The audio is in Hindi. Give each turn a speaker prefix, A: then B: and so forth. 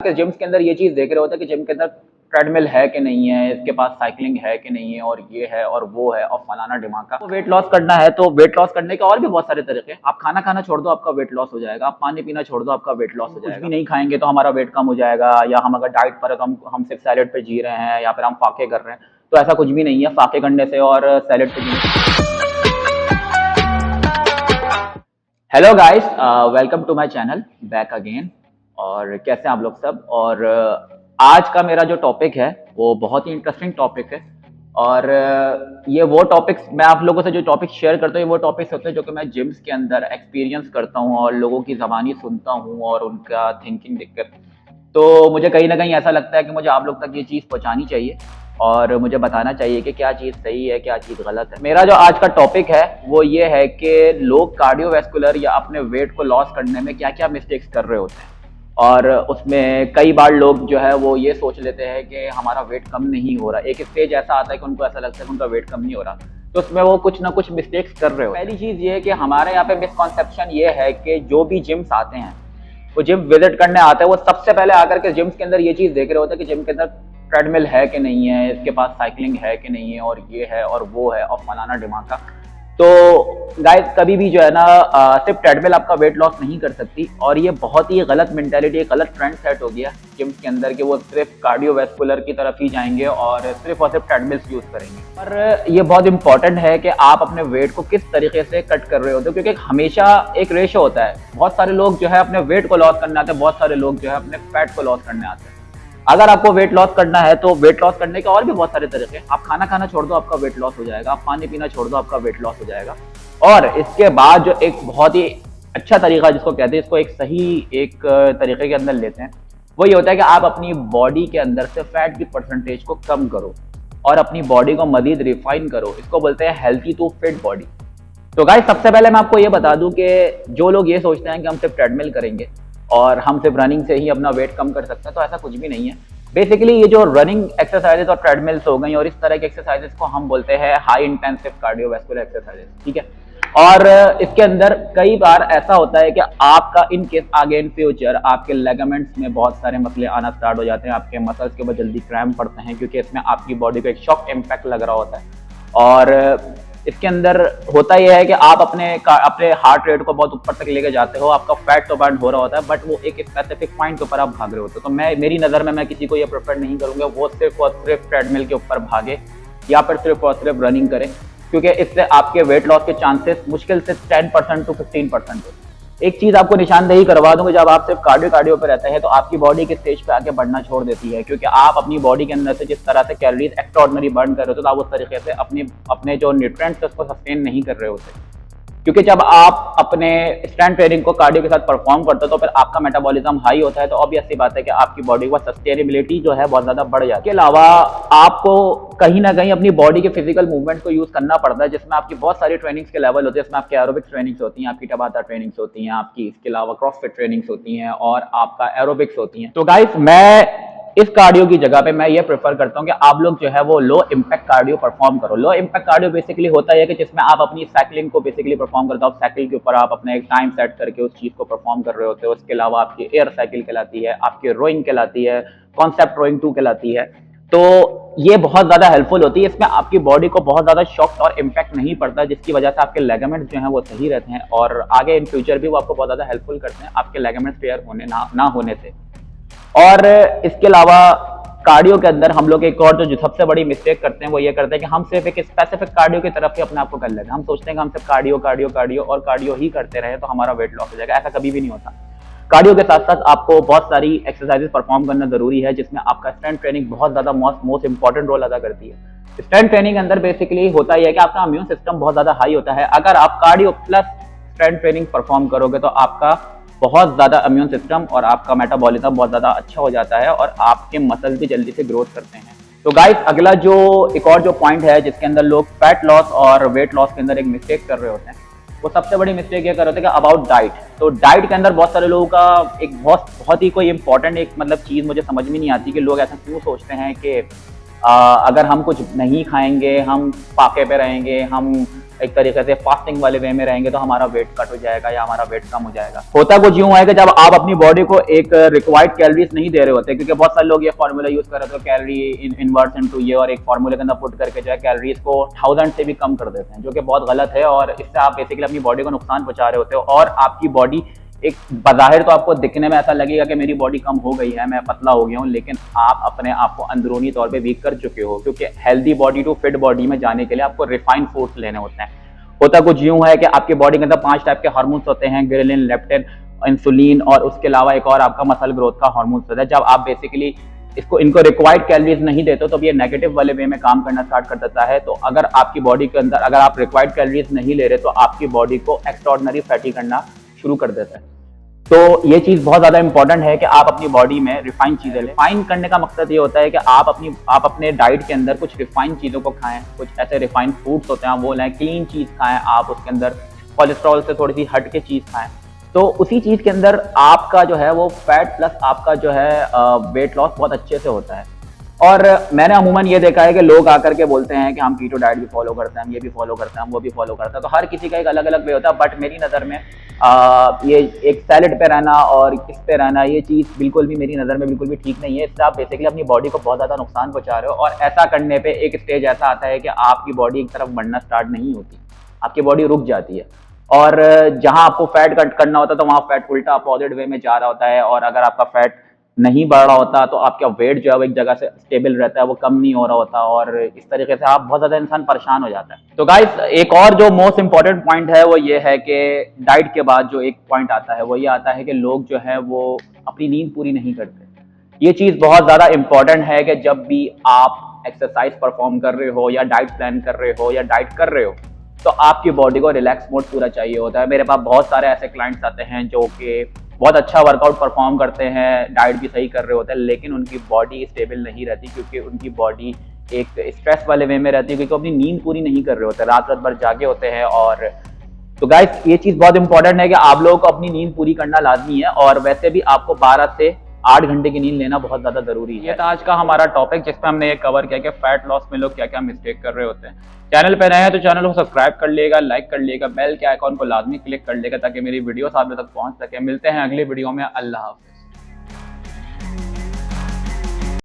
A: कि जिम्स के अंदर ये चीज़ देख रहे होते हैं कि जिम के अंदर ट्रेडमिल है कि नहीं है, इसके पास साइकिलिंग है कि नहीं है, और ये है और वो है और फलाना ढिमाका। तो वेट लॉस करना है तो वेट लॉस करने के और भी बहुत सारे तरीके हैं। आप खाना खाना छोड़ दो, आपका वेट लॉस हो जाएगा। आप पानी पीना छोड़ दो, आपका वेट लॉस हो जाएगा। कुछ भी नहीं खाएंगे तो हमारा वेट कम हो जाएगा, या हम अगर डाइट पर हम सिर्फ सैलेड पे जी रहे हैं या फिर हम फाके कर रहे हैं, तो ऐसा कुछ भी नहीं है। फाके करने से और सैलेड पे जीने। Hello guys, welcome to my channel back again. और कैसे हैं आप लोग सब। और आज का मेरा जो टॉपिक है वो बहुत ही इंटरेस्टिंग टॉपिक है। और ये वो टॉपिक्स मैं आप लोगों से जो टॉपिक शेयर करता हूँ, ये वो टॉपिक्स होते हैं जो कि मैं जिम्स के अंदर एक्सपीरियंस करता हूँ और लोगों की ज़बानी सुनता हूँ और उनका थिंकिंग देखकर। तो मुझे कहीं ना कहीं ऐसा लगता है कि मुझे आप लोग तक ये चीज़ पहुँचानी चाहिए और मुझे बताना चाहिए कि क्या चीज़ सही है, क्या चीज़ गलत है। मेरा जो आज का टॉपिक है वो ये है कि लोग कार्डियोवैस्कुलर या अपने वेट को लॉस करने में क्या क्या मिस्टेक्स कर रहे होते हैं। और उसमें कई बार लोग जो है वो ये सोच लेते हैं कि हमारा वेट कम नहीं हो रहा। एक स्टेज ऐसा आता है कि उनको ऐसा लगता है कि उनका वेट कम नहीं हो रहा, तो उसमें वो कुछ ना कुछ मिस्टेक्स कर रहे हो। पहली चीज़ ये है कि हमारे यहाँ पे मिसकॉन्सेप्शन ये है कि जो भी जिम्स आते हैं, वो जिम विजिट करने आते हैं, वो सबसे पहले आकर के जिम्स के अंदर ये चीज़ देख रहे होते हैं कि जिम के अंदर ट्रेडमिल है कि नहीं है, इसके पास साइकिलिंग है कि नहीं है, और ये है और वो है और फलाना ढिमाका। तो गाइस, कभी भी जो है ना सिर्फ ट्रेडमिल आपका वेट लॉस नहीं कर सकती। और ये बहुत ही गलत मेंटेलिटी, गलत ट्रेंड सेट हो गया जिम्स के अंदर कि वो सिर्फ कार्डियोवैस्कुलर की तरफ ही जाएंगे और सिर्फ ट्रेडमिल्स यूज करेंगे। और ये बहुत इंपॉर्टेंट है कि आप अपने वेट को किस तरीके से कट कर रहे होते हो, क्योंकि हमेशा एक रेशो होता है। बहुत सारे लोग जो है अपने वेट को लॉस करने आते हैं, बहुत सारे लोग जो है अपने फैट को लॉस करने आते हैं। अगर आपको वेट लॉस करना है तो वेट लॉस करने के और भी बहुत सारे तरीके हैं। आप खाना खाना छोड़ दो, आपका वेट लॉस हो जाएगा। आप पानी पीना छोड़ दो, आपका वेट लॉस हो जाएगा। और इसके बाद जो एक बहुत ही अच्छा तरीका जिसको कहते हैं, इसको एक सही एक तरीके के अंदर लेते हैं, वो ये होता है कि आप अपनी बॉडी के अंदर से फैट की परसेंटेज को कम करो और अपनी बॉडी को मजीद रिफाइन करो। इसको बोलते हैं हेल्थी टू फिट बॉडी। तो गाइस, सबसे पहले मैं आपको ये बता दूं कि जो लोग ये सोचते हैं कि हम सिर्फ ट्रेडमिल करेंगे और हम सिर्फ रनिंग से ही अपना वेट कम कर सकते हैं, तो ऐसा कुछ भी नहीं है। बेसिकली ये जो रनिंग एक्सरसाइजेस और ट्रेडमिल्स हो गई और इस तरह के एक्सरसाइजेस को हम बोलते हैं हाई इंटेंसिव कार्डियोवैस्कुलर एक्सरसाइजेस, ठीक है। और इसके अंदर कई बार ऐसा होता है कि आपका इन केस आगे इन फ्यूचर आपके लेगामेंट्स में बहुत सारे मसले आना स्टार्ट हो जाते हैं, आपके मसल्स के ऊपर जल्दी क्रैम्प पड़ते हैं, क्योंकि इसमें आपकी बॉडी को एक शॉक इम्पैक्ट लग रहा होता है। और इसके अंदर होता यह है कि आप अपने हार्ट रेट को बहुत ऊपर तक लेके जाते हो, आपका फैट तो बर्न हो रहा होता है, बट वो एक स्पेसिफिक पॉइंट के ऊपर आप भाग रहे होते हो। तो मेरी नज़र में मैं किसी को ये प्रेफर नहीं करूंगा वो सिर्फ और सिर्फ ट्रेडमिल के ऊपर भागे या फिर सिर्फ और सिर्फ रनिंग करे, क्योंकि इससे आपके वेट लॉस के चांसेस मुश्किल से 10% to 15% हो। एक चीज आपको निशानदेही करवा दूंगा, जब आप सिर्फ कार्डियो पे रहते हैं तो आपकी बॉडी के स्टेज पे आके बढ़ना छोड़ देती है, क्योंकि आप अपनी बॉडी के अंदर से जिस तरह से कैलोरीज एक्स्ट्राऑर्डिनरी बर्न कर रहे होते हो, तो आप उस तरीके से अपने जो न्यूट्रिएंट्स उसको सस्टेन नहीं कर रहे होते। क्योंकि जब आप अपने स्ट्रेंथ ट्रेनिंग को कार्डियो के साथ परफॉर्म करते हो तो फिर आपका मेटाबॉलिज्म हाई होता है, तो ऑब्वियस सी बात है कि आपकी बॉडी का सस्टेनेबिलिटी जो है बहुत ज्यादा बढ़ जाती है। इसके अलावा आपको कहीं ना कहीं अपनी बॉडी के फिजिकल मूवमेंट को यूज करना पड़ता है, जिसमें आपकी बहुत सारी ट्रेनिंग्स के लेवल होते हैं। इसमें आपकी एरोबिक्स ट्रेनिंग्स होती हैं, आपकी टबाटा ट्रेनिंग्स होती हैं, आपकी इसके अलावा क्रॉसफिट ट्रेनिंग्स होती हैं और आपका एरोबिक्स होती हैं। तो गाइस, मैं इस कार्डियो की जगह पे मैं ये प्रेफर करता हूँ कि आप लोग जो है वो लो इम्पैक्ट कार्डियो परफॉर्म करो। लो इम्पैक्ट कार्डियो बेसिकली होता है कि जिसमें आप अपनी साइकिलिंग को बेसिकली परफॉर्म करते हो। आप साइकिल के ऊपर आप अपना एक टाइम सेट करके उस चीज को परफॉर्म कर रहे होते हो। उसके अलावा आपकी एयर साइकिल कहलाती है, आपकी रोइंग कहलाती है, कॉन्सेप्ट रोइंग 2 कहलाती है। तो ये बहुत ज्यादा हेल्पफुल होती है। इसमें आपकी बॉडी को बहुत ज्यादा शॉक और इम्पैक्ट नहीं पड़ता, जिसकी वजह से आपके लेगामेंट्स जो हैं वो सही रहते हैं और आगे इन फ्यूचर भी वो आपको बहुत ज्यादा हेल्पफुल करते हैं आपके लेगामेंट्स टेयर होने ना होने से। और इसके अलावा कार्डियो के अंदर हम लोग एक और जो सबसे बड़ी मिस्टेक करते हैं वो ये करते हैं कि हम सिर्फ एक स्पेसिफिक कार्डियो की तरफ ही अपने आप को कर लेते हैं। हम सोचते हैं कि हम सिर्फ कार्डियो ही करते रहे तो हमारा वेट लॉस हो जाएगा। ऐसा कभी भी नहीं होता। कार्डियो के साथ साथ आपको बहुत सारी एक्सरसाइजेस परफॉर्म करना जरूरी है, जिसमें आपका स्ट्रेंथ ट्रेनिंग बहुत ज्यादा मोस्ट इंपॉर्टेंट रोल अदा करती है। स्ट्रेंथ ट्रेनिंग के अंदर बेसिकली होता यह है कि आपका इम्यून सिस्टम बहुत ज्यादा हाई होता है। अगर आप cardio plus strength training perform करोगे तो आपका बहुत ज्यादा इम्यून सिस्टम और आपका मेटाबॉलिज्म बहुत ज्यादा अच्छा हो जाता है और आपके मसल्स भी जल्दी से ग्रोथ करते हैं। तो गाइस, अगला जो एक और जो पॉइंट है जिसके अंदर लोग फैट लॉस और वेट लॉस के अंदर एक मिस्टेक कर रहे होते हैं, वो सबसे बड़ी मिस्टेक ये कर रहे होते हैं कि अबाउट डाइट। तो डाइट के अंदर बहुत सारे लोगों का एक बहुत ही कोई इंपॉर्टेंट एक मतलब चीज मुझे समझ में नहीं आती कि लोग ऐसा क्यों सोचते हैं कि अगर हम कुछ नहीं खाएंगे, हम फाके पे रहेंगे, हम एक तरीके से फास्टिंग वाले वे में रहेंगे तो हमारा वेट कट हो जाएगा या हमारा वेट कम हो जाएगा। होता कुछ यूं है कि जब आप अपनी बॉडी को एक रिक्वायर्ड कैलोरीज नहीं दे रहे होते, क्योंकि बहुत सारे लोग ये फॉर्मूला यूज कर रहे थे कैलोरी इनवर्स इनटू ये, और एक फॉर्मूले के अंदर पुट करके जो है कैलोरीज को 1000 से भी कम कर देते हैं, जो कि बहुत गलत है और इससे आप बेसिकली अपनी बॉडी को नुकसान पहुंचा रहे होते हो। और आपकी बॉडी एक बाहर तो आपको दिखने में ऐसा लगेगा कि मेरी बॉडी कम हो गई है, मैं पतला हो गया हूँ, लेकिन आप अपने आप को अंदरूनी तौर पे वीक कर चुके हो, क्योंकि healthy body to fit body में जाने के लिए आपको रिफाइंड फूड्स लेने होते हैं। होता कुछ यूं है कि आपकी बॉडी के अंदर 5 टाइप के हार्मोन्स होते हैं, ग्रेलिन, लेप्टिन, इंसुलिन, और उसके अलावा एक और आपका मसल ग्रोथ का हार्मोन्स होता है। जब आप बेसिकली इनको रिक्वायर्ड कैलोरीज नहीं देते तो ये नेगेटिव वाले वे में काम करना स्टार्ट कर देता है। तो अगर आपकी बॉडी के अंदर अगर आप रिक्वायर्ड कैलोरीज नहीं ले रहे तो आपकी बॉडी को एक्स्ट्राऑर्डिनरी फैटी करना शुरू कर देता है। तो ये चीज बहुत ज्यादा इंपॉर्टेंट है कि आप अपनी बॉडी में रिफाइंड चीजें लें। रिफाइन करने का मकसद ये होता है कि आप अपने डाइट के अंदर कुछ रिफाइंड चीजों को खाएं, कुछ ऐसे रिफाइंड फूड्स होते हैं वो लें, क्लीन चीज खाएं, आप उसके अंदर कोलेस्ट्रॉल से थोड़ी सी हट के चीज खाएं। तो उसी चीज के अंदर आपका जो है वो फैट प्लस आपका जो है वेट लॉस बहुत अच्छे से होता है। और मैंने अमूमन ये देखा है कि लोग आकर के बोलते हैं कि हम कीटो डाइट भी फॉलो करते हैं, हम ये भी फॉलो करते हैं, हम वो भी फॉलो करते हैं। तो हर किसी का एक अलग अलग वे होता है, बट मेरी नज़र में ये एक सैलेड पे रहना और किस पे रहना, ये चीज़ बिल्कुल भी मेरी नज़र में बिल्कुल भी ठीक नहीं है। इससे आप बेसिकली अपनी बॉडी को बहुत ज़्यादा नुकसान पहुंचा रहे हो, और ऐसा करने पे एक स्टेज ऐसा आता है कि आपकी बॉडी एक तरफ बढ़ना स्टार्ट नहीं होती, आपकी बॉडी रुक जाती है, और जहां आपको फैट कट करना होता है तो वहां फैट उल्टा अपोजिट वे में जा रहा होता है। और अगर आपका फैट नहीं बढ़ रहा होता तो आपका वेट जो है वो एक जगह से स्टेबल रहता है, वो कम नहीं हो रहा होता, और इस तरीके से आप बहुत ज्यादा इंसान परेशान हो जाता है। तो गाइस, एक और जो मोस्ट इंपॉर्टेंट पॉइंट है वो ये है कि डाइट के बाद जो एक पॉइंट आता है वो ये आता है कि लोग जो है वो अपनी नींद पूरी नहीं करते। ये चीज बहुत ज्यादा इंपॉर्टेंट है कि जब भी आप एक्सरसाइज परफॉर्म कर रहे हो या डाइट प्लान कर रहे हो या डाइट कर रहे हो तो आपकी बॉडी को रिलैक्स मोड पूरा चाहिए होता है। मेरे पास बहुत सारे ऐसे क्लाइंट्स आते हैं जो कि बहुत अच्छा वर्कआउट परफॉर्म करते हैं, डाइट भी सही कर रहे होते हैं, लेकिन उनकी बॉडी स्टेबल नहीं रहती, क्योंकि उनकी बॉडी एक स्ट्रेस वाले वे में रहती है, क्योंकि अपनी नींद पूरी नहीं कर रहे होते, रात रात भर जागे होते हैं। और तो गाइस, ये चीज बहुत इंपॉर्टेंट है कि आप लोगों को अपनी नींद पूरी करना लाजमी है, और वैसे भी आपको 12 से 8 घंटे की नींद लेना बहुत ज्यादा जरूरी है। तो आज का हमारा टॉपिक जिसपे हमने ये कवर किया कि फैट लॉस में लोग क्या क्या मिस्टेक कर रहे होते हैं। चैनल पे नए हैं तो चैनल को सब्सक्राइब कर लिएगा, लाइक कर लिएगा, बेल के आइकॉन को लाजमी क्लिक कर लिएगा ताकि मेरी वीडियोस आप तक पहुंच सके। मिलते हैं अगली वीडियो में। अल्लाह हाफ़िज़।